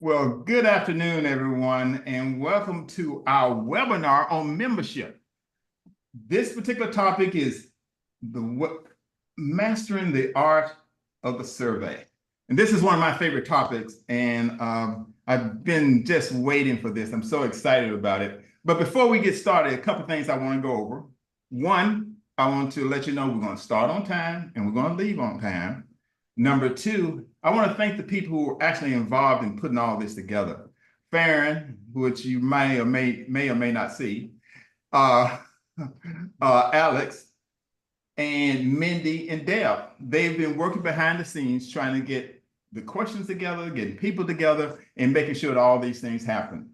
Well, good afternoon, everyone, and welcome to our webinar on membership. This particular topic is mastering the art of the survey. And this is one of my favorite topics, and I've been just waiting for this. I'm so excited about it. But before we get started, a couple of things I want to go over. One, I want to let you know we're going to start on time and we're going to leave on time. Number two, I want to thank the people who are actually involved in putting all this together. Farron, which you may or may not see, Alex, and Mindy and Deb. They've been working behind the scenes trying to get the questions together, getting people together, and making sure that all these things happen.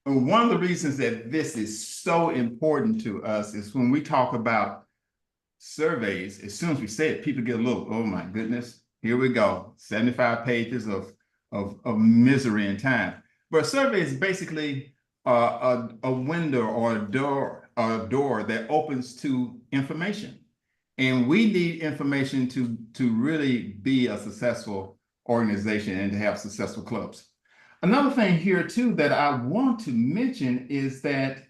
And one of the reasons that this is so important to us is when we talk about surveys, as soon as we say it, people get a little, oh my goodness, here we go, 75 pages of misery and time. But a survey is basically a window or a door that opens to information. And we need information to really be a successful organization and to have successful clubs. Another thing here too that I want to mention is that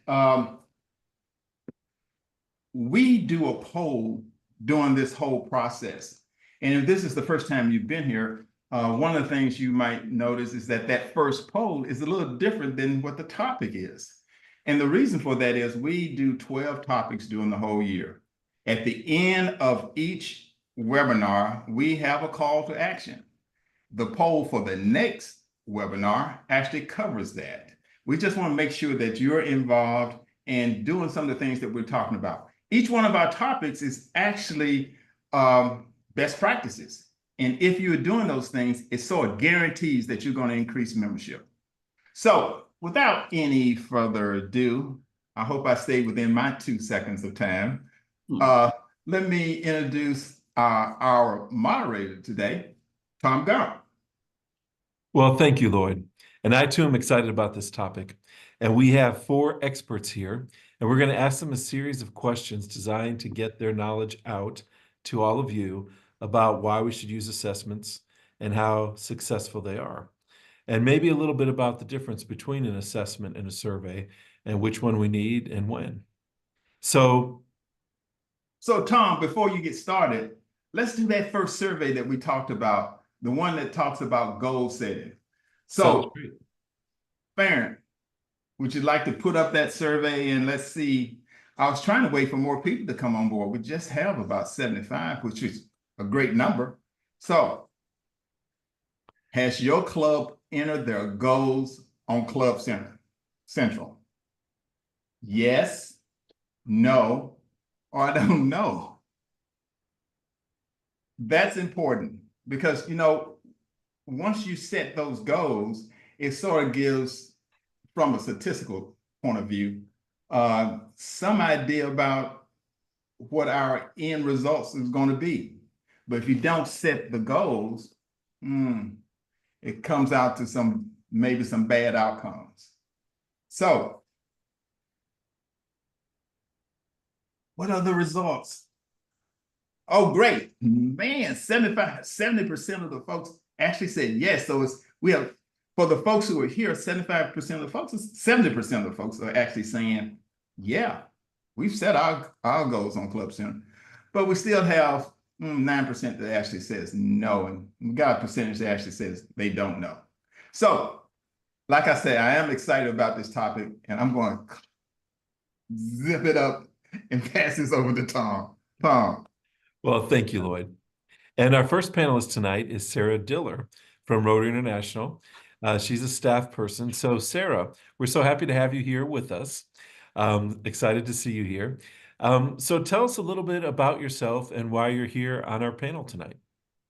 we do a poll during this whole process. And if this is the first time you've been here, one of the things you might notice is that first poll is a little different than what the topic is. And the reason for that is we do 12 topics during the whole year. At the end of each webinar, we have a call to action. The poll for the next webinar actually covers that. We just want to make sure that you're involved and doing some of the things that we're talking about. Each one of our topics is actually best practices. And if you're doing those things, it sort of guarantees that you're going to increase membership. So without any further ado, I hope I stayed within my 2 seconds of time. Let me introduce our moderator today, Tom Garrett. Well, thank you, Lloyd. And I too am excited about this topic. And we have 4 experts here, and we're going to ask them a series of questions designed to get their knowledge out to all of you about why we should use assessments and how successful they are. And maybe a little bit about the difference between an assessment and a survey and which one we need and when. So Tom, before you get started, let's do that first survey that we talked about, the one that talks about goal setting. So, Farron, would you like to put up that survey and let's see? I was trying to wait for more people to come on board. We just have about 75, which is a great number. So, has your club entered their goals on Club Central? Yes, no, or I don't know. That's important because, once you set those goals, it sort of gives, from a statistical point of view, some idea about what our end results is going to be. But if you don't set the goals, it comes out to maybe some bad outcomes. So, what are the results? Oh, great. Man, 70% of the folks actually said yes. So we have, for the folks who are here, 75% of the folks, 70% of the folks are actually saying, yeah, we've set our goals on Club Center. But we still have 9% that actually says no, and we got a percentage that actually says they don't know. So, like I said, I am excited about this topic, and I'm going to zip it up and pass this over to Tom. Tom. Well, thank you, Lloyd. And our first panelist tonight is Sarah Diller from Rotary International. She's a staff person. So Sarah, we're so happy to have you here with us. Excited to see you here. So tell us a little bit about yourself and why you're here on our panel tonight.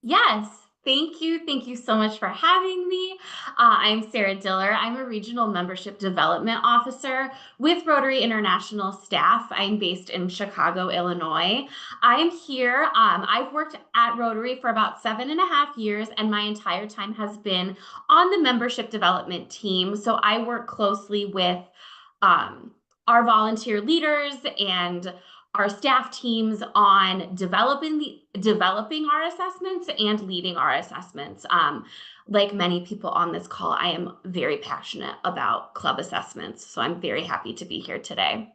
Yes. Thank you. Thank you so much for having me. I'm Sarah Diller. I'm a Regional Membership Development Officer with Rotary International staff. I'm based in Chicago, Illinois. I'm here. I've worked at Rotary for about 7.5 years, and my entire time has been on the membership development team. So I work closely with our volunteer leaders and our staff teams on developing our assessments and leading our assessments. Like many people on this call, I am very passionate about club assessments, so I'm very happy to be here today.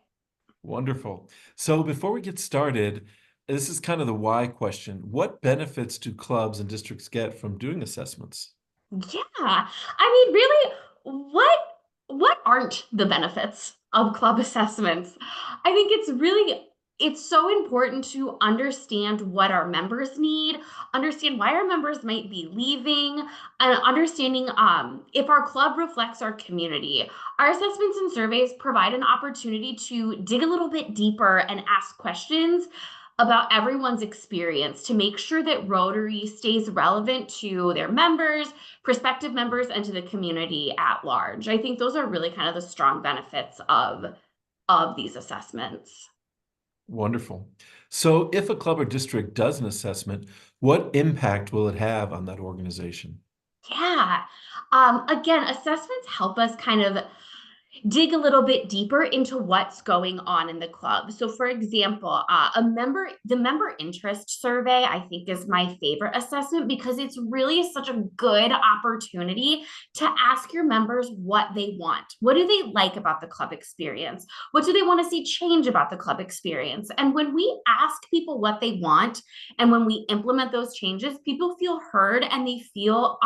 Wonderful. So before we get started, this is kind of the why question. What benefits do clubs and districts get from doing assessments? Yeah, I mean, really, what aren't the benefits of club assessments? I think it's so important to understand what our members need, understand why our members might be leaving, and understanding if our club reflects our community. Our assessments and surveys provide an opportunity to dig a little bit deeper and ask questions about everyone's experience to make sure that Rotary stays relevant to their members, prospective members, and to the community at large. I think those are really kind of the strong benefits of these assessments. Wonderful. So if a club or district does an assessment, what impact will it have on that organization? Yeah. Again, assessments help us kind of dig a little bit deeper into what's going on in the club. So for example, the member interest survey, I think, is my favorite assessment because it's really such a good opportunity to ask your members what they want. What do they like about the club experience? What do they want to see change about the club experience? And when we ask people what they want, and when we implement those changes, people feel heard and they feel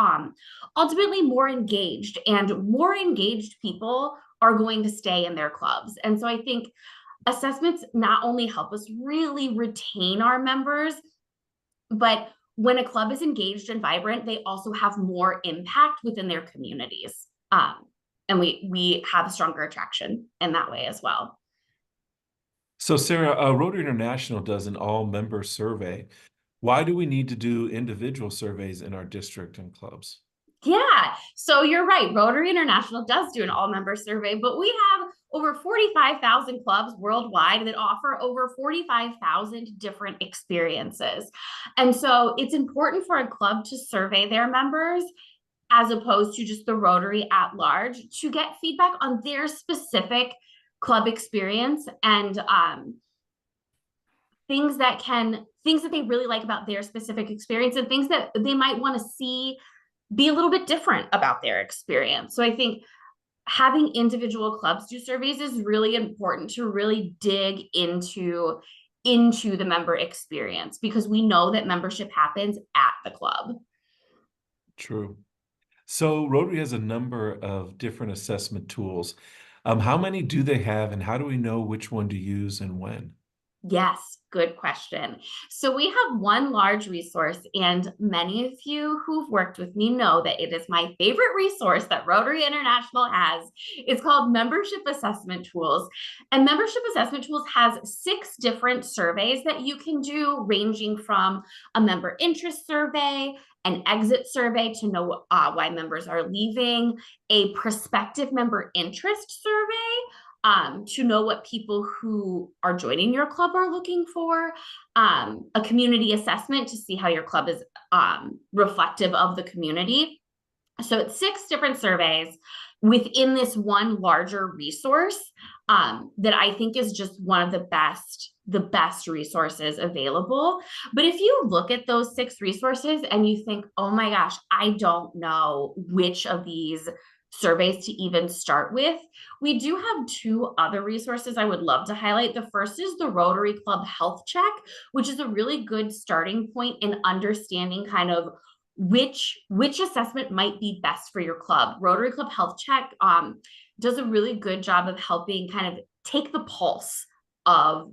ultimately more engaged, and more engaged people are going to stay in their clubs. And so I think assessments not only help us really retain our members, but when a club is engaged and vibrant, they also have more impact within their communities. And we have a stronger attraction in that way as well. So Sarah, Rotary International does an all-member survey. Why do we need to do individual surveys in our district and clubs? Yeah, so you're right. Rotary International does do an all-member survey, but we have over 45,000 clubs worldwide that offer over 45,000 different experiences. And so it's important for a club to survey their members as opposed to just the Rotary at large to get feedback on their specific club experience and things that they really like about their specific experience and things that they might want to see be a little bit different about their experience. So I think having individual clubs do surveys is really important to really dig into the member experience, because we know that membership happens at the club. True. So Rotary has a number of different assessment tools. How many do they have, and how do we know which one to use and when? Yes, good question. So we have one large resource, and many of you who've worked with me know that it is my favorite resource that Rotary International has. It's called Membership Assessment Tools. And Membership Assessment Tools has 6 different surveys that you can do, ranging from a member interest survey, an exit survey to know why members are leaving, a prospective member interest survey, to know what people who are joining your club are looking for, a community assessment to see how your club is reflective of the community. So it's 6 different surveys within this one larger resource that I think is just one of the best resources available. But if you look at those 6 resources and you think, oh my gosh, I don't know which of these surveys to even start with, we do have 2 other resources I would love to highlight. The first is the Rotary Club Health Check, which is a really good starting point in understanding kind of which assessment might be best for your club. Rotary Club Health Check does a really good job of helping kind of take the pulse of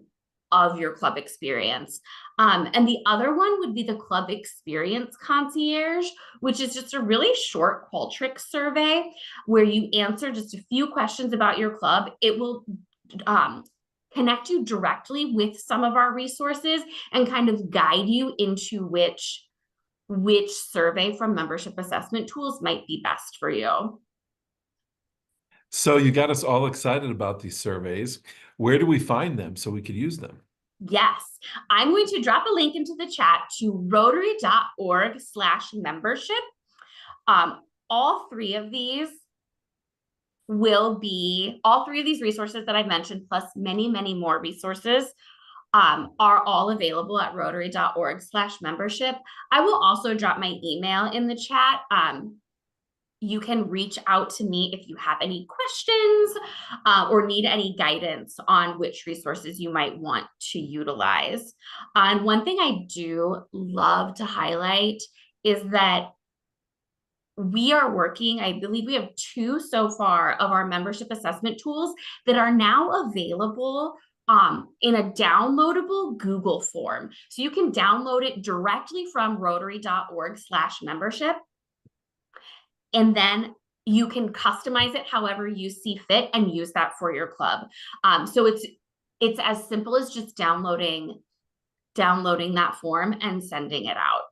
your club experience. And the other one would be the Club Experience Concierge, which is just a really short Qualtrics survey where you answer just a few questions about your club. It will connect you directly with some of our resources and kind of guide you into which survey from Membership Assessment Tools might be best for you. So you got us all excited about these surveys. Where do we find them so we could use them? Yes, I'm going to drop a link into the chat to rotary.org/membership. All three of these resources that I mentioned, plus many, many more resources, are all available at rotary.org/membership. I will also drop my email in the chat. You can reach out to me if you have any questions or need any guidance on which resources you might want to utilize. And one thing I do love to highlight is that we are working, I believe we have 2 so far of our membership assessment tools that are now available in a downloadable Google form. So you can download it directly from rotary.org/membership. And then you can customize it however you see fit and use that for your club. So it's as simple as just downloading that form and sending it out.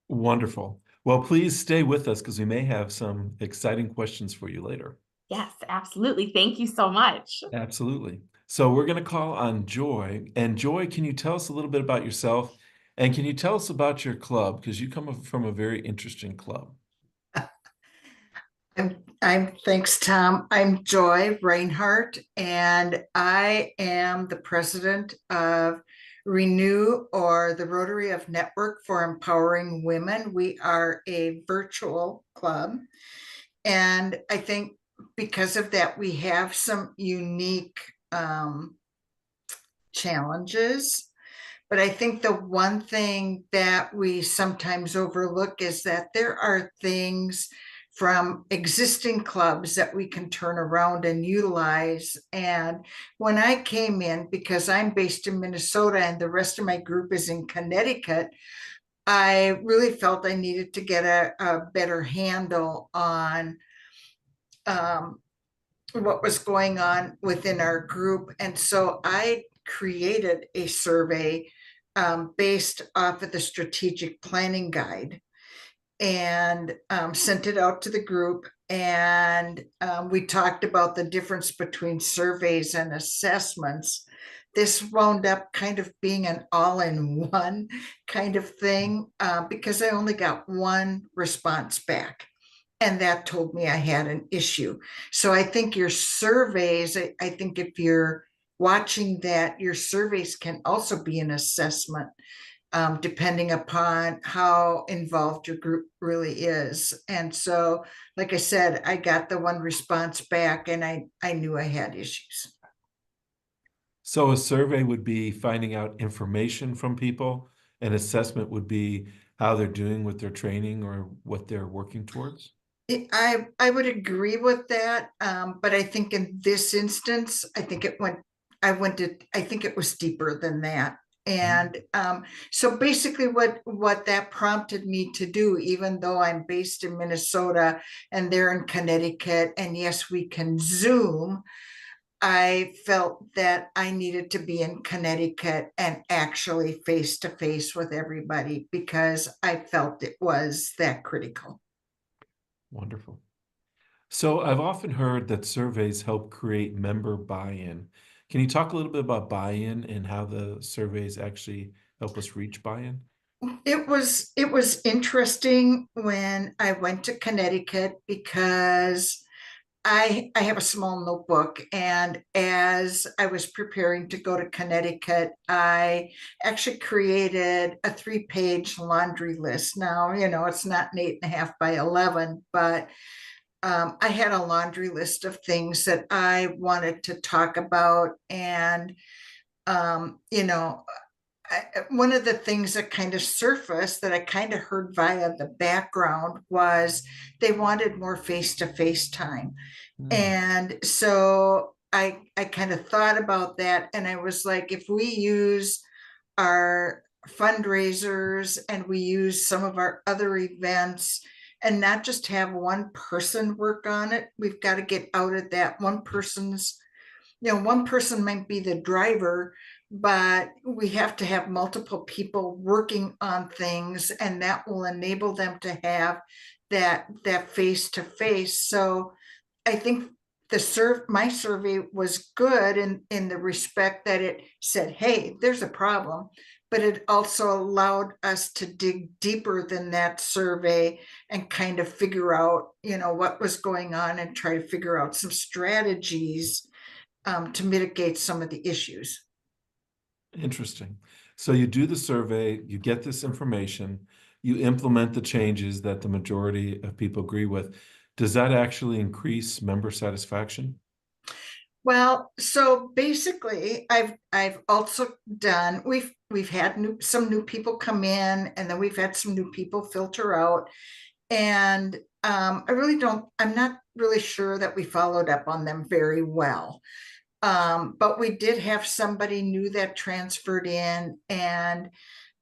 Wonderful. Well, please stay with us because we may have some exciting questions for you later. Yes, absolutely. Thank you so much. Absolutely. So we're going to call on Joy. And Joy, can you tell us a little bit about yourself? And can you tell us about your club? Because you come from a very interesting club. Thanks, Tom. I'm Joy Reinhardt, and I am the president of Renew, or the Rotary of Network for Empowering Women. We are a virtual club, and I think because of that, we have some unique challenges. But I think the one thing that we sometimes overlook is that there are things from existing clubs that we can turn around and utilize. And when I came in, because I'm based in Minnesota and the rest of my group is in Connecticut, I really felt I needed to get a better handle on what was going on within our group. And so I created a survey based off of the strategic planning guide, and sent it out to the group. And we talked about the difference between surveys and assessments. This wound up kind of being an all-in-one kind of thing because I only got one response back. And that told me I had an issue. So I think your surveys, I think if you're watching that, your surveys can also be an assessment depending upon how involved your group really is. And so, like I said, I got the one response back and I knew I had issues. So a survey would be finding out information from people. An assessment would be how they're doing with their training or what they're working towards. I would agree with that, but I think in this instance, I think it was deeper than that. And so basically what that prompted me to do, even though I'm based in Minnesota and they're in Connecticut, and yes, we can Zoom, I felt that I needed to be in Connecticut and actually face to face with everybody because I felt it was that critical. Wonderful. So I've often heard that surveys help create member buy-in. Can you talk a little bit about buy-in and how the surveys actually help us reach buy-in? It was interesting when I went to Connecticut because I have a small notebook, and as I was preparing to go to Connecticut, I actually created a 3-page laundry list. Now, it's not an 8.5 by 11, but I had a laundry list of things that I wanted to talk about. And, one of the things that kind of surfaced that I kind of heard via the background was they wanted more face-to-face time. And so I kind of thought about that, and I was like, if we use our fundraisers and we use some of our other events and not just have one person work on it, we've got to get out of that one person might be the driver, but we have to have multiple people working on things, and that will enable them to have that face-to-face. So I think my survey was good in the respect that it said, hey, there's a problem, but it also allowed us to dig deeper than that survey and kind of figure out, what was going on and try to figure out some strategies to mitigate some of the issues. Interesting. So you do the survey, you get this information, you implement the changes that the majority of people agree with. Does that actually increase member satisfaction? Well, so basically, I've also done, we've had some new people come in, and then we've had some new people filter out. And I'm not really sure that we followed up on them very well. But we did have somebody new that transferred in, and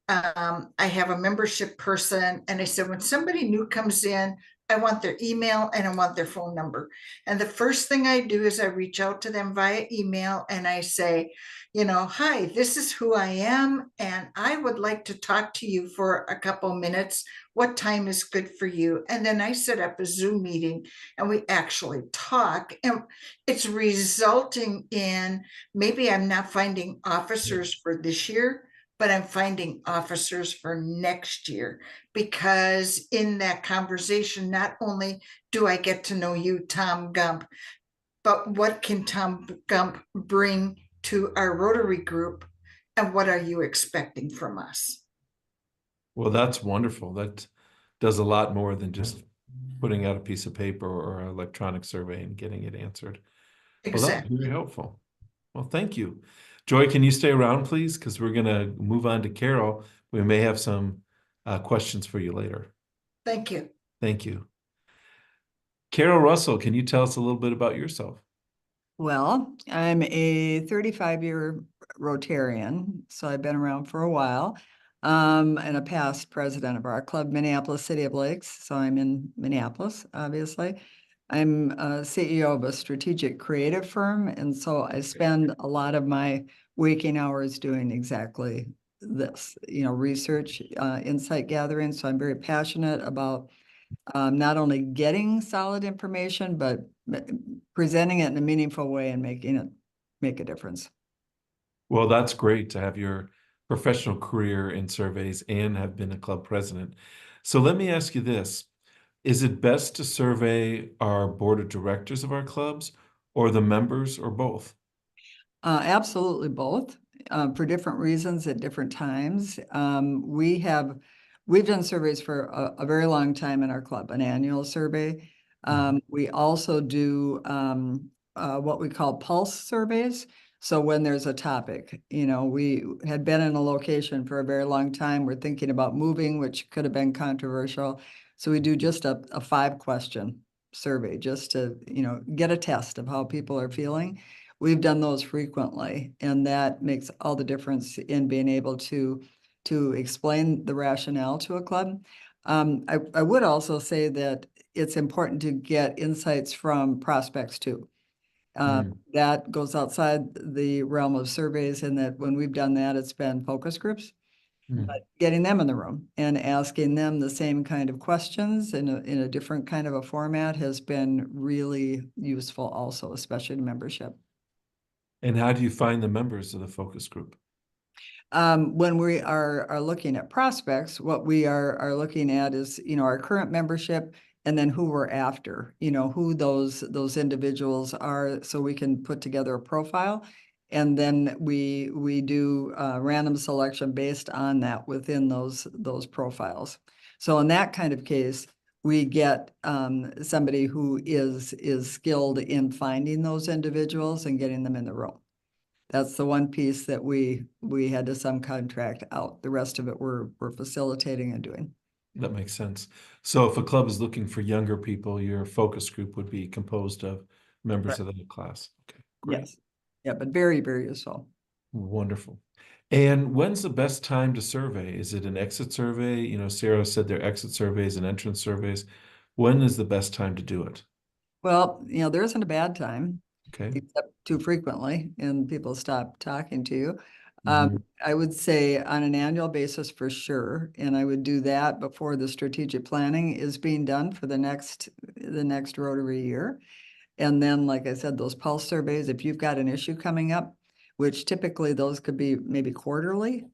I have a membership person, and I said, when somebody new comes in, I want their email and I want their phone number. And the first thing I do is I reach out to them via email and I say, hi, this is who I am, and I would like to talk to you for a couple minutes. What time is good for you? And then I set up a Zoom meeting and we actually talk. And it's resulting in, maybe I'm not finding officers for this year, but I'm finding officers for next year, because in that conversation, not only do I get to know you, Tom Gump, but what can Tom Gump bring to our Rotary group, and what are you expecting from us? Well, that's wonderful. That does a lot more than just putting out a piece of paper or an electronic survey and getting it answered. Well, that's Exactly. very helpful. Well, thank you. Joy, can you stay around, please? Because we're going to move on to Carol. We may have some questions for you later. Thank you. Thank you. Carol Russell, can you tell us a little bit about yourself? Well, I'm a 35-year Rotarian, so I've been around for a while, and a past president of our club, Minneapolis City of Lakes. So I'm in Minneapolis, obviously. I'm a CEO of a strategic creative firm, and so I spend a lot of my waking hours doing exactly this, research, insight gathering. So I'm very passionate about not only getting solid information, but presenting it in a meaningful way and making it make a difference. Well, that's great to have your professional career in surveys and have been a club president. So let me ask you this. Is it best to survey our board of directors of our clubs or the members, or both? Absolutely both, for different reasons at different times. We've done surveys for a very long time in our club, an annual survey. We also do what we call pulse surveys. So when there's a topic, we had been in a location for a very long time. We're thinking about moving, which could have been controversial. So we do just a 5-question survey just to, get a test of how people are feeling. We've done those frequently, and that makes all the difference in being able to explain the rationale to a club. I would also say that it's important to get insights from prospects too. That goes outside the realm of surveys, and that when we've done that, it's been focus groups. But getting them in the room and asking them the same kind of questions in a different kind of a format has been really useful also, especially to membership. And how do you find the members of the focus group? When we are looking at prospects, what we are looking at is, our current membership, and then who we're after, who those individuals are, so we can put together a profile. And then we do random selection based on that within those profiles. So in that kind of case, we get somebody who is skilled in finding those individuals and getting them in the room. That's the one piece that we had to subcontract out. The rest of it we're facilitating and doing. That makes sense. So if a club is looking for younger people, your focus group would be composed of members of the class. Okay, great. Yes. Yeah, but very, very useful. Wonderful. And when's the best time to survey? Is it an exit survey? Sarah said there are exit surveys and entrance surveys. When is the best time to do it? Well, there isn't a bad time, Okay. except too frequently, and people stop talking to you. Mhm. I would say on an annual basis for sure, and I would do that before the strategic planning is being done for the next Rotary year. And then, like I said, those pulse surveys, if you've got an issue coming up, which typically those could be maybe quarterly.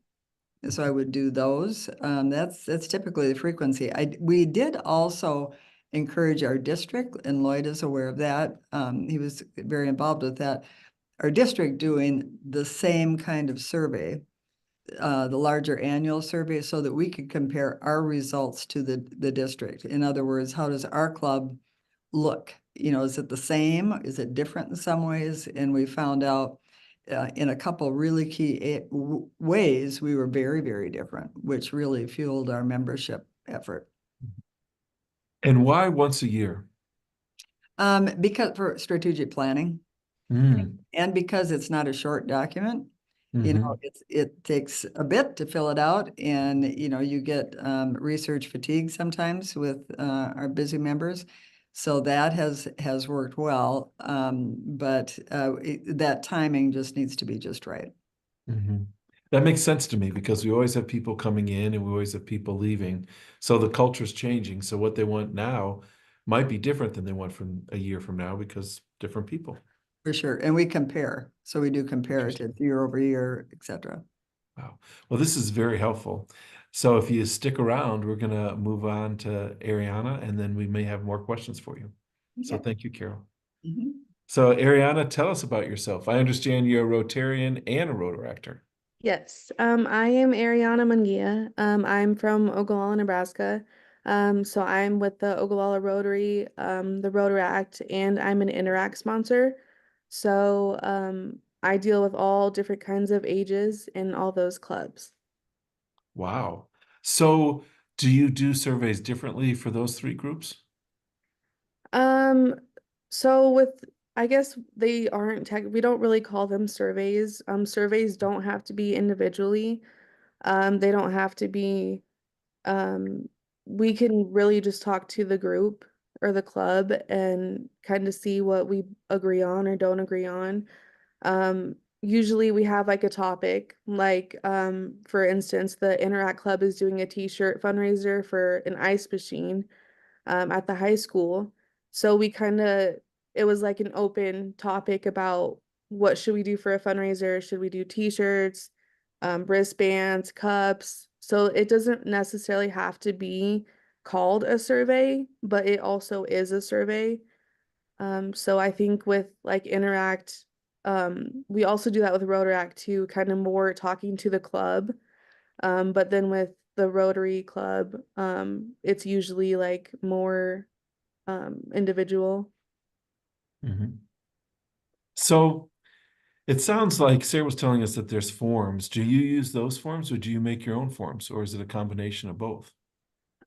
So I would do those. That's typically the frequency. We did also encourage our district, and Lloyd is aware of that. He was very involved with that. Our district doing the same kind of survey the larger annual survey so that we could compare our results to the district. In other words, how does our club look? You know, is it the same? Is it different in some ways? And we found out in a couple really key ways, we were very, very different, which really fueled our membership effort. And why once a year? Because for strategic planning Mm, and because it's not a short document. You mhm. know, it takes a bit to fill it out, and you know, you get research fatigue sometimes with our busy members. So that has worked well, but that timing just needs to be just right. Mhm. That makes sense to me because we always have people coming in and we always have people leaving. So the culture's changing. So what they want now might be different than they want from a year from now because different people. For sure. And we compare. So we do comparative year over year, et cetera. Wow. Well, this is very helpful. So if you stick around, we're going to move on to Ariana and then we may have more questions for you. So Okay. thank you, Carol. Mhm. So Ariana, tell us about yourself. I understand you're a Rotarian and a Rotaractor. Yes, I am Ariana Munguia. I'm from Ogallala, Nebraska. So I'm with the Ogallala Rotary, the Rotaract, and I'm an Interact sponsor. So I deal with all different kinds of ages in all those clubs. Wow. So do you do surveys differently for those three groups? Um, so with, I guess they aren't tech, we don't really call them surveys. Surveys don't have to be individually. They don't have to be um, we can really just talk to the group or the club and kind of see what we agree on or don't agree on. Usually we have like a topic, like for instance, the Interact Club is doing a t-shirt fundraiser for an ice machine at the high school. So we kind of, it was like an open topic about what should we do for a fundraiser? Should we do t-shirts, wristbands, cups? So it doesn't necessarily have to be called a survey, but it also is a survey. So I think with like Interact, we also do that with Rotaract too, kind of more talking to the club. But then with the Rotary Club, it's usually like more individual. Mhm. So it sounds like Sarah was telling us that there's forms. Do you use those forms or do you make your own forms or is it a combination of both?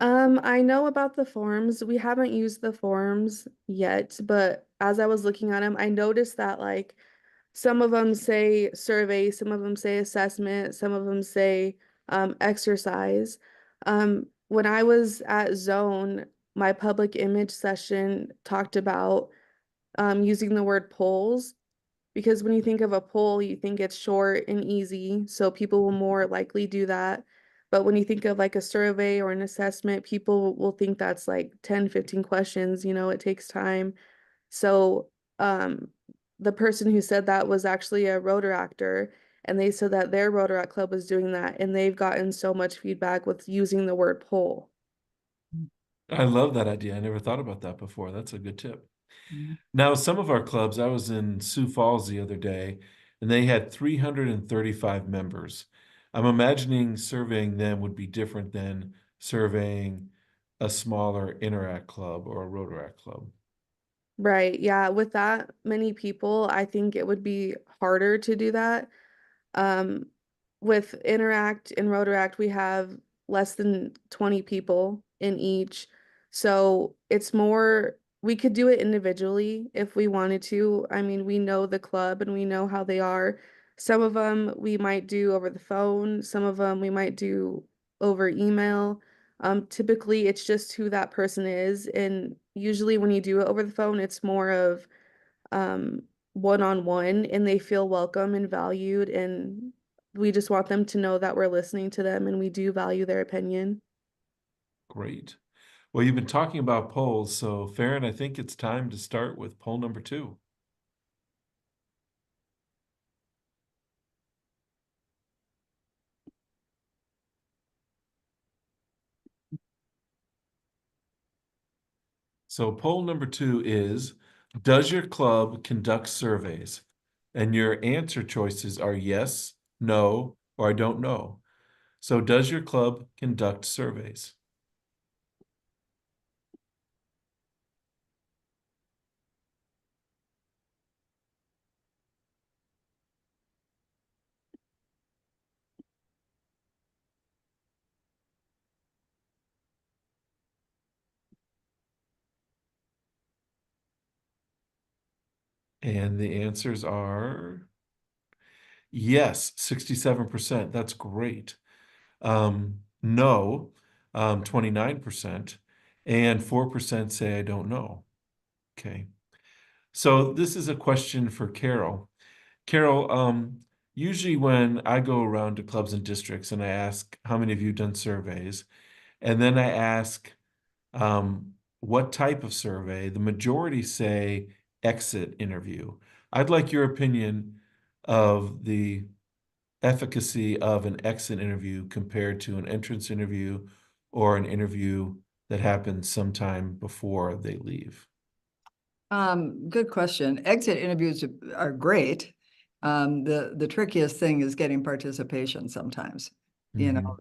I know about the forms. We haven't used the forms yet, but as I was looking at them, I noticed that like some of them say survey, some of them say assessment, some of them say exercise. When I was at Zone, my public image session talked about using the word polls because when you think of a poll, you think it's short and easy, so people will more likely do that. But when you think of like a survey or an assessment, people will think that's like 10, 15 questions, you know, it takes time. So um the person who said that was actually a Rotaractor, and they said that their Rotaract club was doing that, and they've gotten so much feedback with using the word poll. I love that idea. I never thought about that before. That's a good tip. Mhm. Now, some of our clubs, I was in Sioux Falls the other day, and they had 335 members. I'm imagining surveying them would be different than surveying a smaller Interact club or a Rotaract club. Right, yeah, with that many people, I think it would be harder to do that. Um, with Interact and Rotaract, we have less than 20 people in each. So it's more, we could do it individually if we wanted to. I mean, we know the club and we know how they are. Some of them we might do over the phone, some of them we might do over email. Typically, it's just who that person is. And usually, when you do it over the phone, it's more of um one-on-one and they feel welcome and valued, and we just want them to know that we're listening to them and we do value their opinion. Great. Well, you've been talking about polls, so Farron, I think it's time to start with poll number 2. So poll number 2 is, does your club conduct surveys? And your answer choices are yes, no, or I don't know. So does your club conduct surveys? And the answers are yes, 67%. That's great. No, 29%, and 4% say I don't know. Okay. So this is a question for Carol. Carol, usually when I go around to clubs and districts and I ask how many of you done surveys, and then I ask what type of survey, the majority say exit interview. I'd like your opinion of the efficacy of an exit interview compared to an entrance interview or an interview that happens sometime before they leave. Good question. Exit interviews are great. The trickiest thing is getting participation sometimes, you know,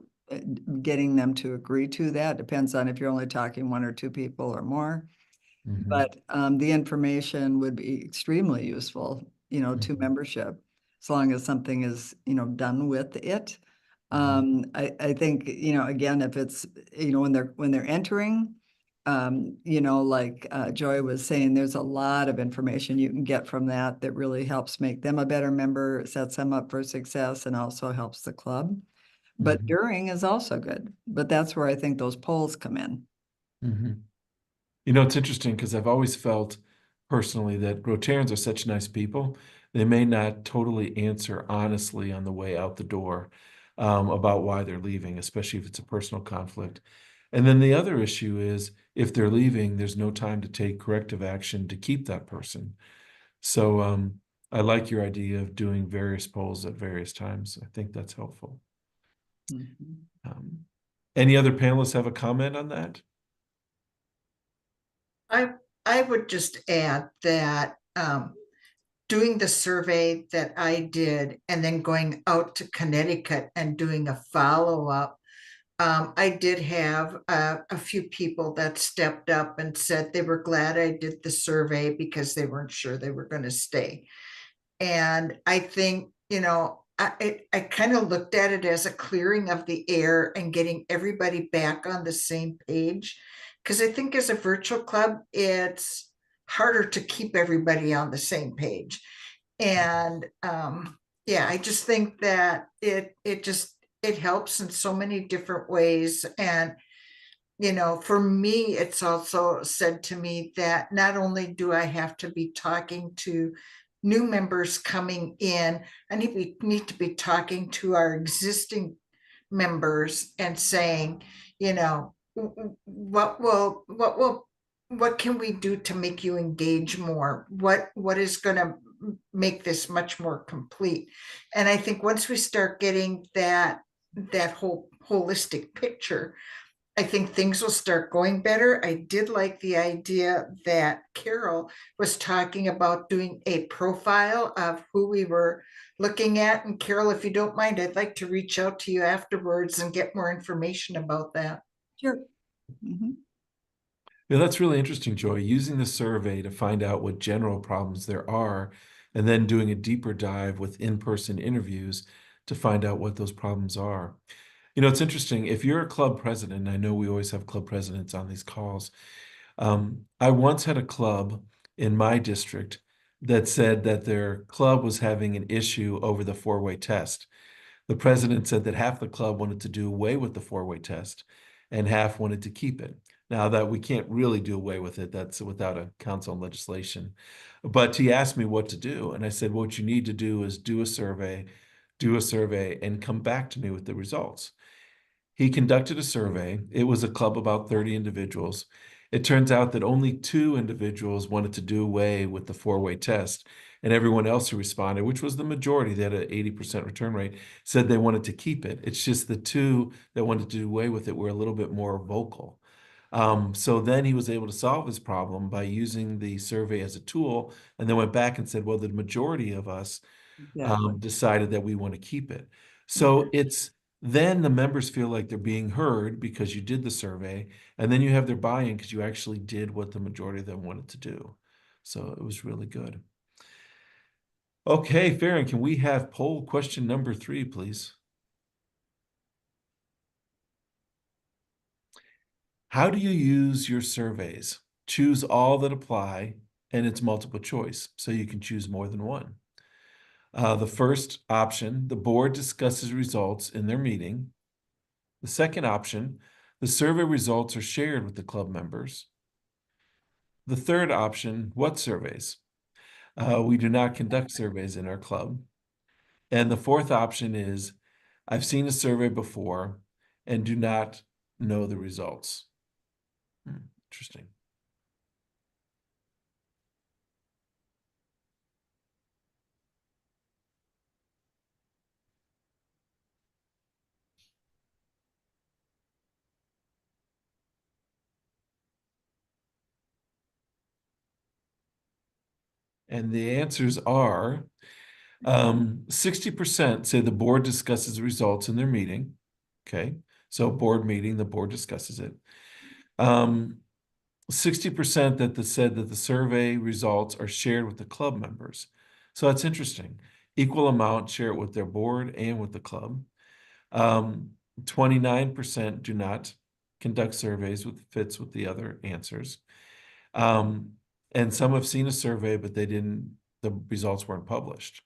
getting them to agree to that. Depends on if you're only talking 1 or 2 people or more. Mhm. But the information would be extremely useful, you know, to Mhm. membership, as long as something is, you know, done with it. I think, you know, again, if it's, you know, when they're entering, you know, like Joy was saying, there's a lot of information you can get from that that really helps make them a better member, sets them up for success, and also helps the club. But Mhm. during is also good. But that's where I think those polls come in. Mhm. You know, it's interesting because I've always felt personally that Rotarians are such nice people. They may not totally answer honestly on the way out the door about why they're leaving, especially if it's a personal conflict. And then the other issue is if they're leaving, there's no time to take corrective action to keep that person. So I like your idea of doing various polls at various times. I think that's helpful. Mhm. Any other panelists have a comment on that? I would just add that doing the survey that I did and then going out to Connecticut and doing a follow-up, I did have a few people that stepped up and said they were glad I did the survey because they weren't sure they were going to stay. And I think, you know, I kind of looked at it as a clearing of the air and getting everybody back on the same page. Because I think as a virtual club, it's harder to keep everybody on the same page. And yeah, I just think that it helps in so many different ways. And you know, for me, it's also said to me that not only do I have to be talking to new members coming in, I need to be talking to our existing members and saying, you know, what can we do to make you engage more? What is going to make this much more complete? And I think once we start getting that whole holistic picture, I think things will start going better. I did like the idea that Carol was talking about doing a profile of who we were looking at. And Carol, if you don't mind, I'd like to reach out to you afterwards and get more information about that. Sure. Mhm. Yeah, that's really interesting, Joy, using the survey to find out what general problems there are, and then doing a deeper dive with in-person interviews to find out what those problems are. You know, it's interesting. If you're a club president, I know we always have club presidents on these calls. I once had a club in my district that said that their club was having an issue over the four-way test. The president said that half the club wanted to do away with the four-way test and half wanted to keep it. Now that we can't really do away with it, that's without a council and legislation. But he asked me what to do. And I said, what you need to do is do a survey, and come back to me with the results. He conducted a survey. It was a club about 30 individuals. It turns out that only 2 individuals wanted to do away with the four-way test, and everyone else who responded, which was the majority, they had an 80% return rate, said they wanted to keep it. It's just the 2 that wanted to do away with it were a little bit more vocal. So then he was able to solve his problem by using the survey as a tool, and then went back and said, well, the majority of us Exactly. decided that we want to keep it. So it's then the members feel like they're being heard because you did the survey, and then you have their buy-in because you actually did what the majority of them wanted to do. So it was really good. Okay, Farron, can we have poll question number 3, please? How do you use your surveys? Choose all that apply, and it's multiple choice, so you can choose more than one. The first option, the board discusses results in their meeting. The second option, the survey results are shared with the club members. The third option, what surveys? We do not conduct surveys in our club. And the fourth option is, I've seen a survey before and do not know the results. Interesting. And the answers are 60% say the board discusses the results in their meeting. Okay, so board meeting, the board discusses it. 60% that said that the survey results are shared with the club members. So that's interesting. Equal amount share it with their board and with the club. 29% do not conduct surveys with fits with the other answers. And some have seen a survey, but the results weren't published.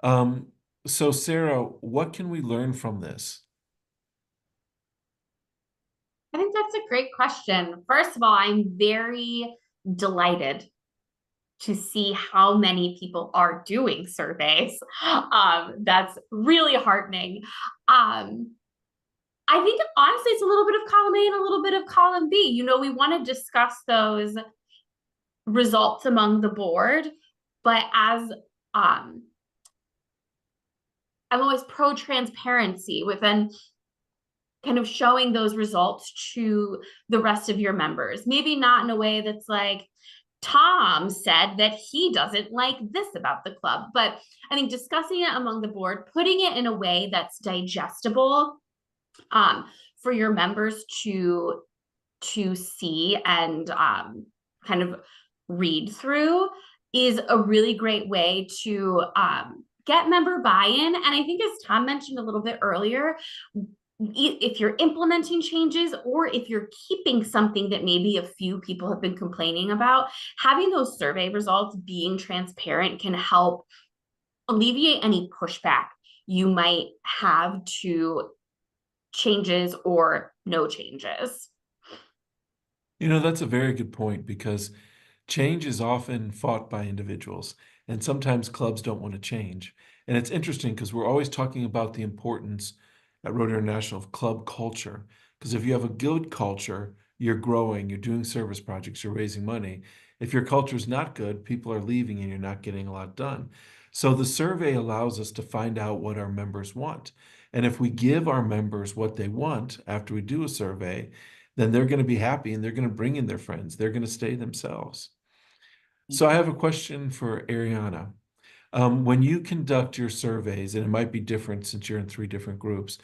So Sarah, what can we learn from this? I think that's a great question. First of all, I'm very delighted to see how many people are doing surveys. That's really heartening. I think honestly, it's a little bit of column A and a little bit of column B. You know, we want to discuss those results among the board, but as I'm always pro transparency within kind of showing those results to the rest of your members. Maybe not in a way that's like, Tom said that he doesn't like this about the club, but I think discussing it among the board, putting it in a way that's digestible for your members to see and kind of read through is a really great way to get member buy-in. And I think as Tom mentioned a little bit earlier, if you're implementing changes or if you're keeping something that maybe a few people have been complaining about, having those survey results being transparent can help alleviate any pushback you might have to changes or no changes. You know, that's a very good point because change is often fought by individuals, and sometimes clubs don't want to change. And it's interesting because we're always talking about the importance at Rotary International of club culture. Because if you have a good culture, you're growing, you're doing service projects, you're raising money. If your culture is not good, people are leaving and you're not getting a lot done. So the survey allows us to find out what our members want. And if we give our members what they want after we do a survey, then they're going to be happy and they're going to bring in their friends. They're going to stay themselves. So I have a question for Ariana. When you conduct your surveys, and it might be different since you're in 3 different groups,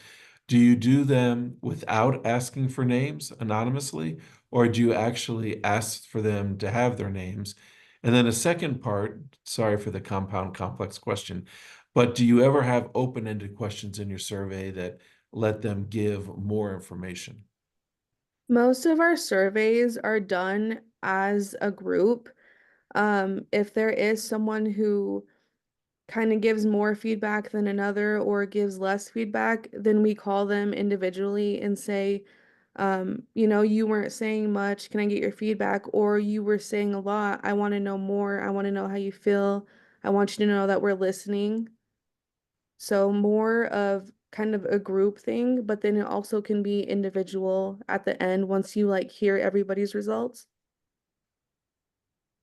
do you do them without asking for names anonymously, or do you actually ask for them to have their names? And then a second part, sorry for the compound complex question, but do you ever have open-ended questions in your survey that let them give more information? Most of our surveys are done as a group. If there is someone who kind of gives more feedback than another or gives less feedback, then we call them individually and say, you know, you weren't saying much. Can I get your feedback? Or you were saying a lot. I want to know more. I want to know how you feel. I want you to know that we're listening. So more of kind of a group thing, but then it also can be individual at the end once you like hear everybody's results.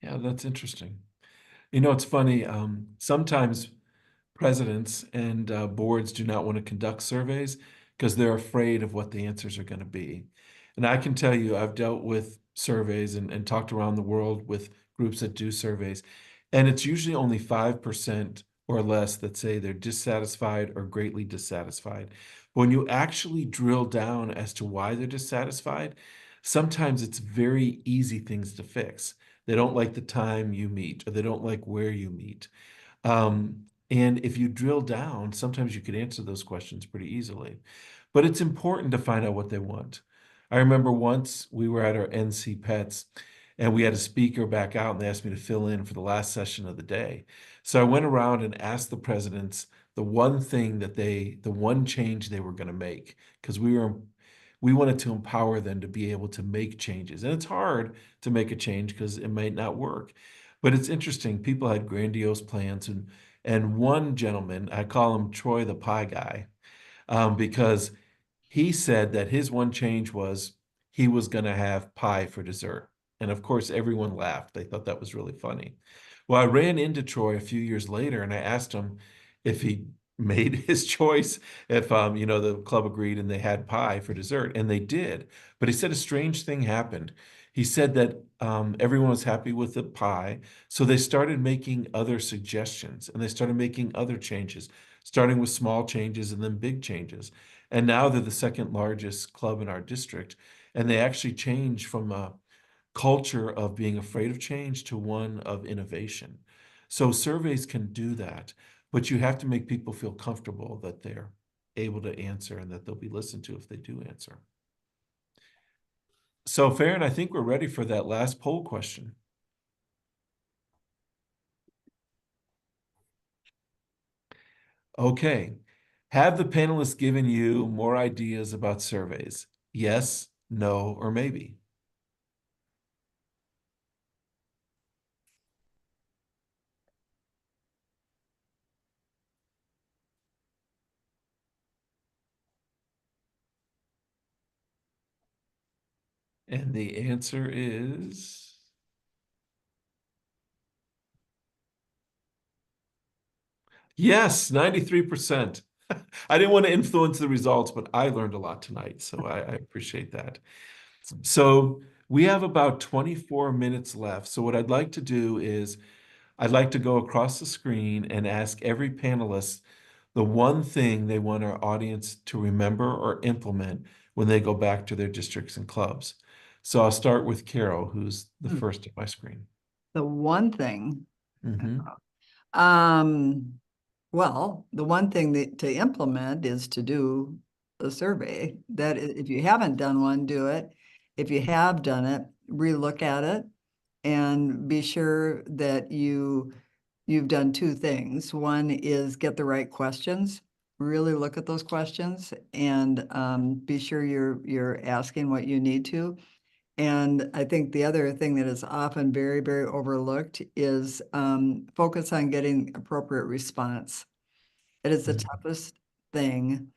Yeah, that's interesting. You know, it's funny. Sometimes presidents and boards do not want to conduct surveys because they're afraid of what the answers are going to be. And I can tell you, I've dealt with surveys and talked around the world with groups that do surveys, and it's usually only 5% or less that say they're dissatisfied or greatly dissatisfied. When you actually drill down as to why they're dissatisfied, sometimes it's very easy things to fix. They don't like the time you meet, or they don't like where you meet. And if you drill down, sometimes you could answer those questions pretty easily. But it's important to find out what they want. I remember once we were at our NC Pets and we had a speaker back out and they asked me to fill in for the last session of the day. So I went around and asked the presidents the one thing that the one change they were going to make, because we wanted to empower them to be able to make changes. And it's hard to make a change because it might not work. But it's interesting. People had grandiose plans, and one gentleman, I call him Troy the Pie Guy, because he said that his one change was he was going to have pie for dessert. And of course, everyone laughed. They thought that was really funny. Well, I ran into Troy a few years later and I asked him if he made his choice, if the club agreed and they had pie for dessert, and they did. But he said a strange thing happened. He said that everyone was happy with the pie, so they started making other suggestions and they started making other changes, starting with small changes and then big changes. And now they're the second largest club in our district, and they actually changed from a culture of being afraid of change to one of innovation. So surveys can do that, but you have to make people feel comfortable that they're able to answer and that they'll be listened to if they do answer. So Farron, I think we're ready for that last poll question. Okay. Have the panelists given you more ideas about surveys? Yes, no, or maybe? And the answer is yes, 93%. I didn't want to influence the results, but I learned a lot tonight, so I appreciate that. So we have about 24 minutes left. So what I'd like to do is I'd like to go across the screen and ask every panelist the one thing they want our audience to remember or implement when they go back to their districts and clubs. So I'll start with Carol, who's the first on my screen. The one thing, Mhm. well, the one thing that to implement is to do a survey. If you haven't done one, do it. If you have done it, relook at it and be sure that you've done two things. One is get the right questions, really look at those questions and be sure you're asking what you need to. And I think the other thing that is often very, very overlooked is focus on getting appropriate response. It is the toughest thing,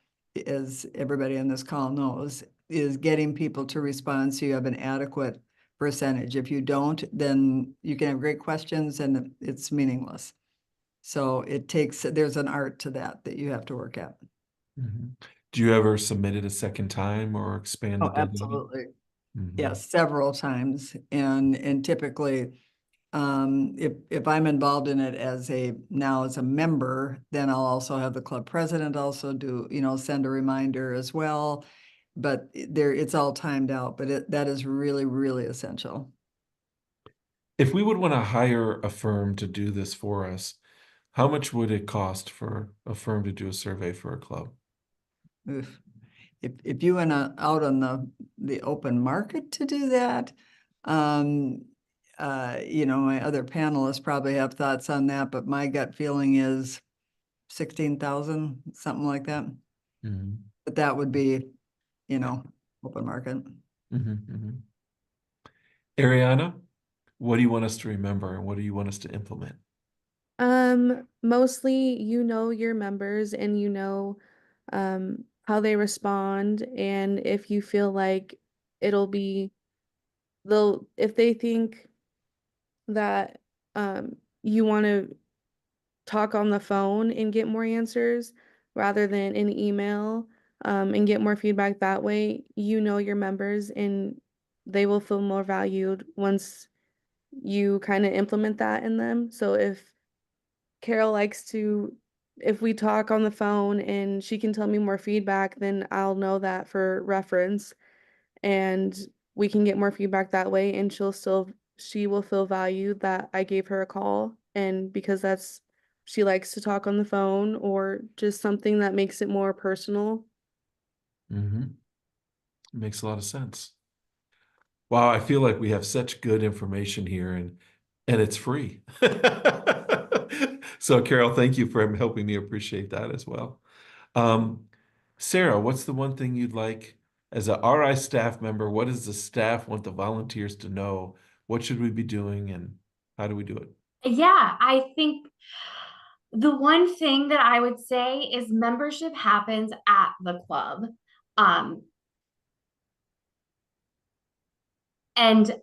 as everybody on this call knows, is getting people to respond so you have an adequate percentage. If you don't, then you can have great questions and it's meaningless. So there's an art to that you have to work at. Mhm. Do you ever submit it a second time or expand the Oh, deadline? absolutely. Mhm. Yes, several times. And typically, if I'm involved in it as a member, then I'll also have the club president also send a reminder as well. But it's all timed out, but that is really, really essential. If we would want to hire a firm to do this for us, how much would it cost for a firm to do a survey for a club? Oof. If you went out on the open market to do that, my other panelists probably have thoughts on that, but my gut feeling is 16,000, something like that. Mhm. But that would be, open market. Mhm, mhm. Ariana, what do you want us to remember and what do you want us to implement? Mostly your members and how they respond, and if you feel like if they think that you want to talk on the phone and get more answers rather than an email, and get more feedback that way, your members and they will feel more valued once you kind of implement that in them. So if Carol likes to, if we talk on the phone and she can tell me more feedback, then I'll know that for reference, and we can get more feedback that way, and she will feel valued that I gave her a call, and because she likes to talk on the phone or just something that makes it more personal. Mm-hmm. Makes a lot of sense. Wow, I feel like we have such good information here, and it's free. So Carol, thank you for helping me appreciate that as well. Sarah, what's the one thing you'd like as a RI staff member? What does the staff want the volunteers to know? What should we be doing, and how do we do it? Yeah, I think the one thing that I would say is membership happens at the club. And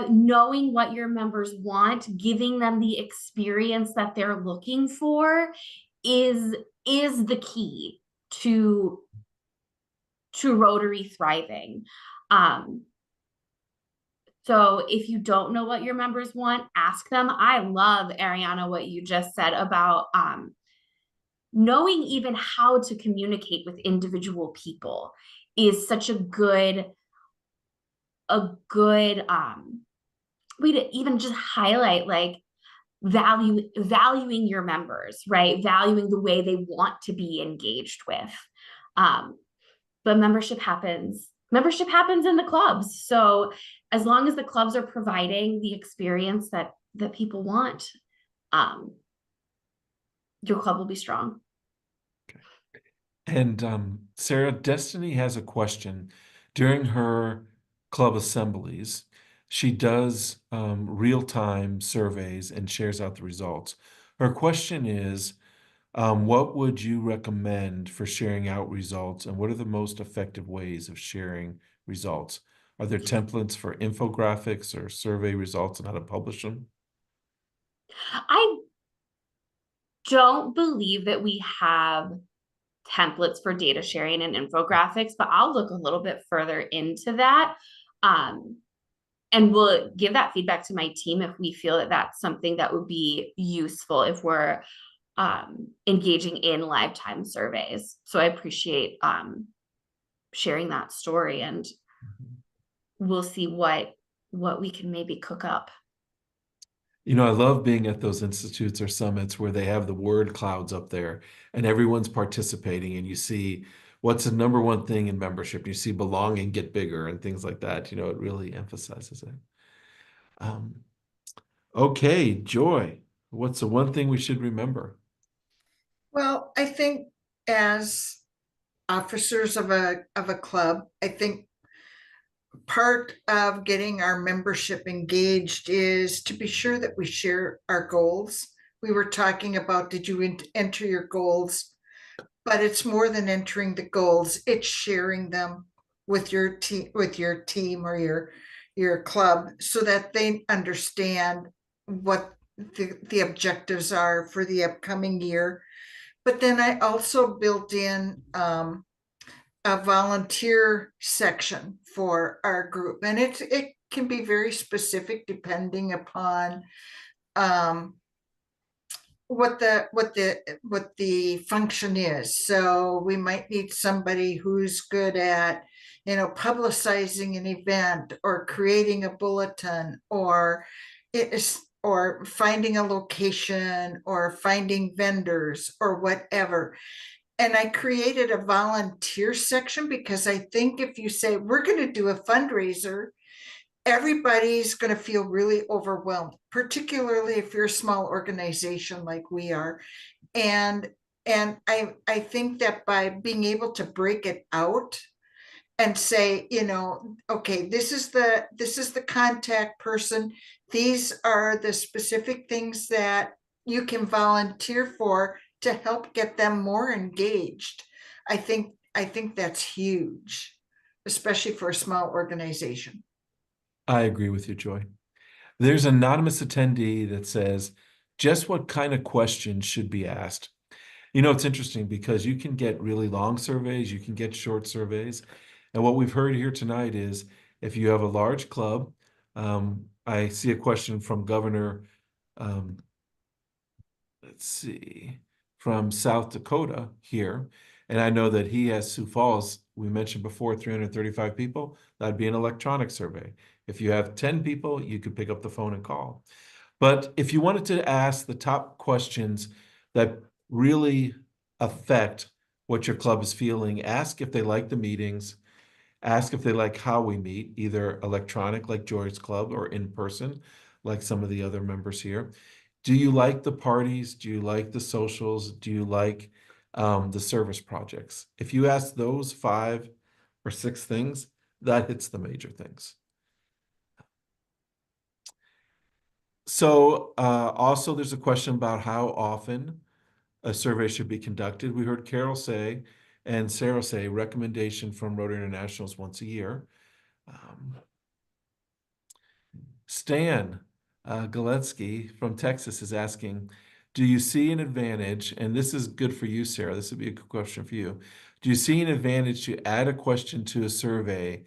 knowing what your members want, giving them the experience that they're looking for is the key to Rotary thriving. So if you don't know what your members want, ask them. I love, Ariana, what you just said about knowing even how to communicate with individual people is such a good way to even just highlight like valuing your members, right? Valuing the way they want to be engaged with. But membership happens in the clubs. So as long as the clubs are providing the experience that people want, your club will be strong. And Sarah, Destiny has a question. During her club assemblies, she does real-time surveys and shares out the results. Her question is, what would you recommend for sharing out results, and what are the most effective ways of sharing results? Are there templates for infographics or survey results and how to publish them? I don't believe that we have templates for data sharing and infographics, but I'll look a little bit further into that. And we'll give that feedback to my team if we feel that that's something that would be useful if we're engaging in live time surveys. So I appreciate sharing that story, and we'll see what we can maybe cook up. You know, I love being at those institutes or summits where they have the word clouds up there and everyone's participating, and you see what's the number one thing in membership. You see belonging get bigger and things like that. You know, it really emphasizes it. Okay, Joy, what's the one thing we should remember? Well, I think as officers of a club, I think part of getting our membership engaged is to be sure that we share our goals. We were talking about, did you enter your goals? But it's more than entering the goals, it's sharing them with your team or your club, so that they understand what the objectives are for the upcoming year. But then I also built in a volunteer section for our group, and it can be very specific depending upon what the function is. So we might need somebody who's good at, publicizing an event or creating a bulletin, or finding a location or finding vendors or whatever. And I created a volunteer section because I think if you say we're going to do a fundraiser, everybody's going to feel really overwhelmed, particularly if you're a small organization like we are. And I think that by being able to break it out and say, okay, this is the contact person, these are the specific things that you can volunteer for to help get them more engaged. I think that's huge, especially for a small organization. I agree with you, Joy. There's an anonymous attendee that says, just what kind of questions should be asked? You know, it's interesting because you can get really long surveys, you can get short surveys. And what we've heard here tonight is if you have a large club, I see a question from Governor let's see, from South Dakota here. And I know that he has Sioux Falls, we mentioned before, 335 people. That'd be an electronic survey. If you have 10 people, you could pick up the phone and call. But if you wanted to ask the top questions that really affect what your club is feeling, ask if they like the meetings, ask if they like how we meet, either electronic like Joy's Club or in person like some of the other members here. Do you like the parties? Do you like the socials? Do you like the service projects? If you ask those 5 or 6 things, that hits the major things. So also there's a question about how often a survey should be conducted. We heard Carol say and Sarah say recommendation from Rotary International is once a year. Stan Galetsky from Texas is asking, do you see an advantage, and this is good for you, Sarah, this would be a good question for you. Do you see an advantage to add a question to a survey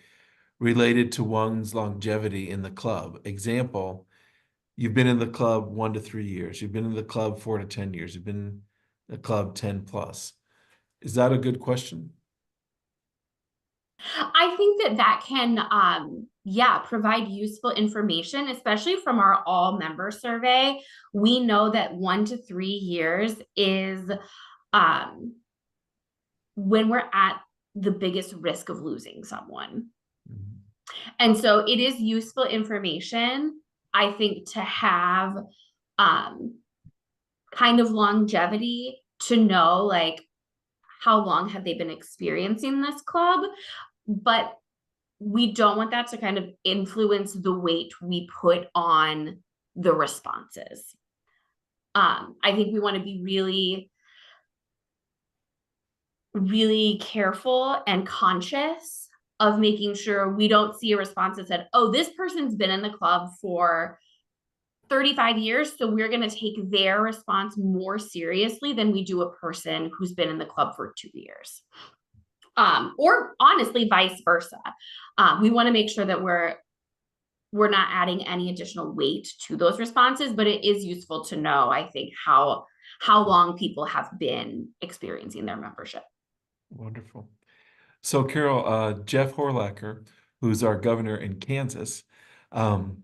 related to one's longevity in the club? Example, you've been in the club 1 to 3 years, you've been in the club 4 to 10 years, you've been in the club 10 plus. Is that a good question? I think that that can, provide useful information, especially from our all member survey. We know that 1 to 3 years is when we're at the biggest risk of losing someone. Mhm. And so it is useful information, I think, to have kind of longevity, to know like how long have they been experiencing this club, but we don't want that to kind of influence the weight we put on the responses. I think we want to be really, really careful and conscious of making sure we don't see a response that said, oh, this person's been in the club for 35 years, so we're going to take their response more seriously than we do a person who's been in the club for 2 years. Or honestly, vice versa. We want to make sure that we're not adding any additional weight to those responses, but it is useful to know, I think, how long people have been experiencing their membership. Wonderful. So Carol, Jeff Horlacher, who's our governor in Kansas,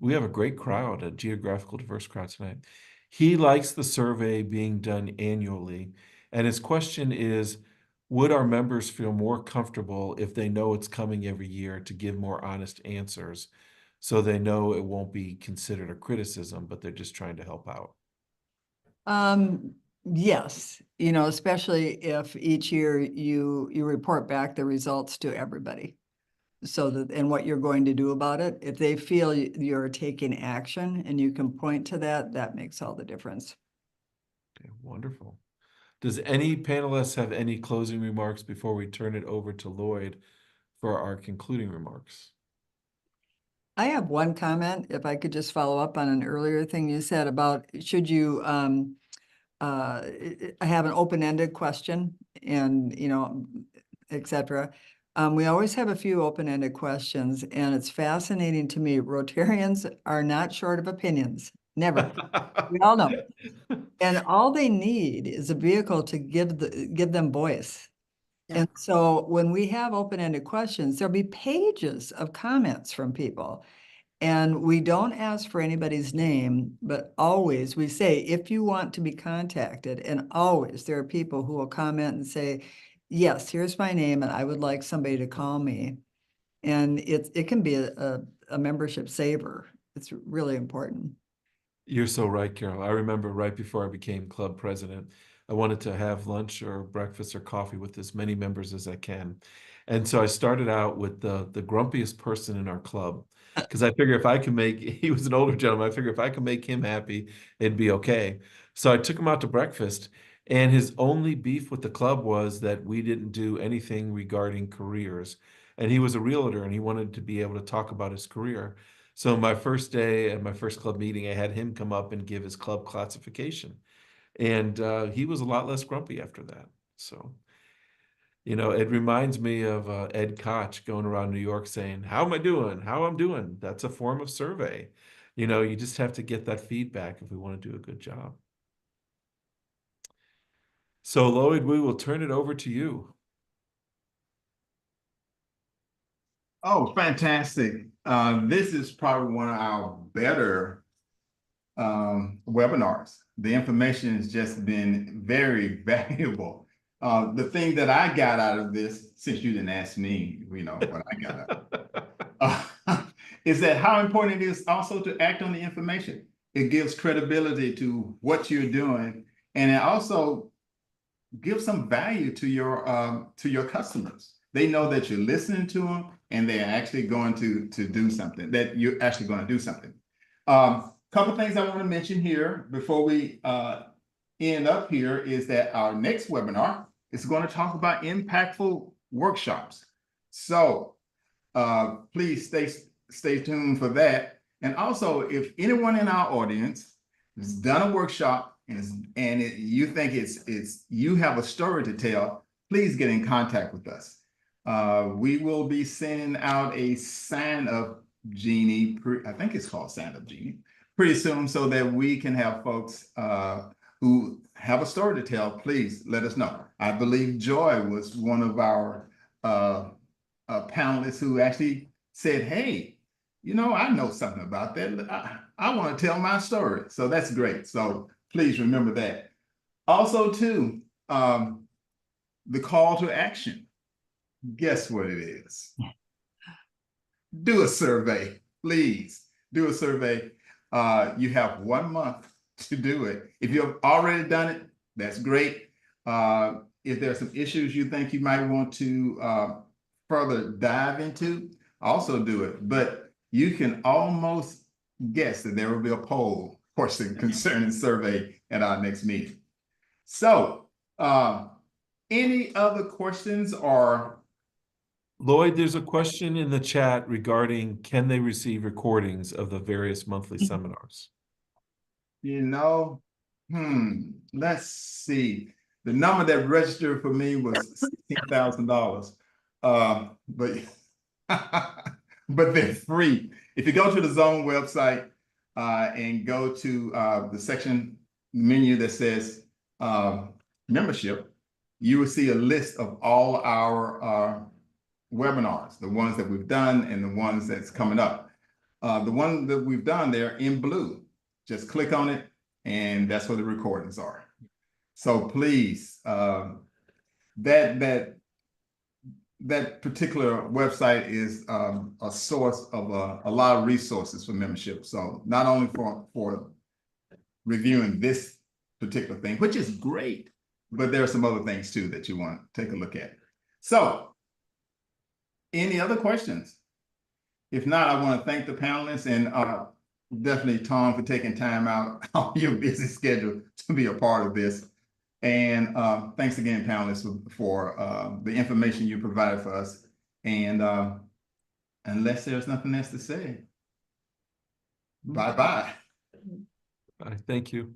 we have a great crowd, a geographical diverse crowd tonight. He likes the survey being done annually. And his question is, would our members feel more comfortable if they know it's coming every year to give more honest answers so they know it won't be considered a criticism, but they're just trying to help out? Yes, you know, especially if each year you report back the results to everybody. So that, and what you're going to do about it, if they feel you're taking action and you can point to that, that makes all the difference. Okay, wonderful. Does any panelists have any closing remarks before we turn it over to Lloyd for our concluding remarks? I have one comment, if I could just follow up on an earlier thing you said about should you have an open-ended question and, you know, et cetera. We always have a few open-ended questions, and it's fascinating to me. Rotarians are not short of opinions, never. We all know. And all they need is a vehicle to give them voice. Yeah. And so when we have open-ended questions, there'll be pages of comments from people. And we don't ask for anybody's name, but always we say, if you want to be contacted, and always there are people who will comment and say, yes, here's my name and I would like somebody to call me. And it can be a membership saver. It's really important. You're so right, Carol. I remember right before I became club president, I wanted to have lunch or breakfast or coffee with as many members as I can. And so I started out with the grumpiest person in our club, because I figure if I can make, he was an older gentleman, I figure if I can make him happy, it'd be okay. So I took him out to breakfast, and his only beef with the club was that we didn't do anything regarding careers. And he was a realtor and he wanted to be able to talk about his career. So my first day at my first club meeting, I had him come up and give his club classification. And he was a lot less grumpy after that. So, you know, it reminds me of Ed Koch going around New York saying, how am I doing? How I'm doing? That's a form of survey. You know, you just have to get that feedback if we want to do a good job. So Lloyd, we will turn it over to you. Oh, fantastic. This is probably one of our better webinars. The information has just been very valuable. The thing that I got out of this, since you didn't ask me, what I got out, is that how important it is also to act on the information. It gives credibility to what you're doing, and it also gives some value to your customers. They know that you're listening to them, and they're actually going to do something. That you're actually going to do something. Couple things I want to mention here before we end up here is that our next webinar is going to talk about impactful workshops. So please stay tuned for that. And also, if anyone in our audience has done a workshop and you think you have a story to tell, please get in contact with us. We will be sending out a sign-up genie. I think it's called sign-up genie pretty soon, so that we can have folks who have a story to tell. Please let us know. I believe Joy was one of our panelists who actually said, hey, I know something about that. I want to tell my story. So that's great. So please remember that. Also, too, the call to action. Guess what it is? Do a survey. Please do a survey. You have 1 month to do it. If you've already done it, that's great. If there are some issues you think you might want to further dive into, also do it. But you can almost guess that there will be a poll question concerning survey at our next meeting. So, any other questions or? Lloyd, there's a question in the chat regarding can they receive recordings of the various monthly seminars? Let's see. The number that registered for me was $16,000. But they're free. If you go to the Zone website and go to the section menu that says membership, you will see a list of all our webinars, the ones that we've done and the ones that's coming up. The one that we've done there in blue, just click on it and that's where the recordings are. So please, that particular website is a source of a lot of resources for membership. So not only for reviewing this particular thing, which is great, but there are some other things too that you want to take a look at. So any other questions? If not, I want to thank the panelists and definitely Tom for taking time out of your busy schedule to be a part of this. And thanks again, panelists, for the information you provided for us. And unless there's nothing else to say, bye-bye. Thank you.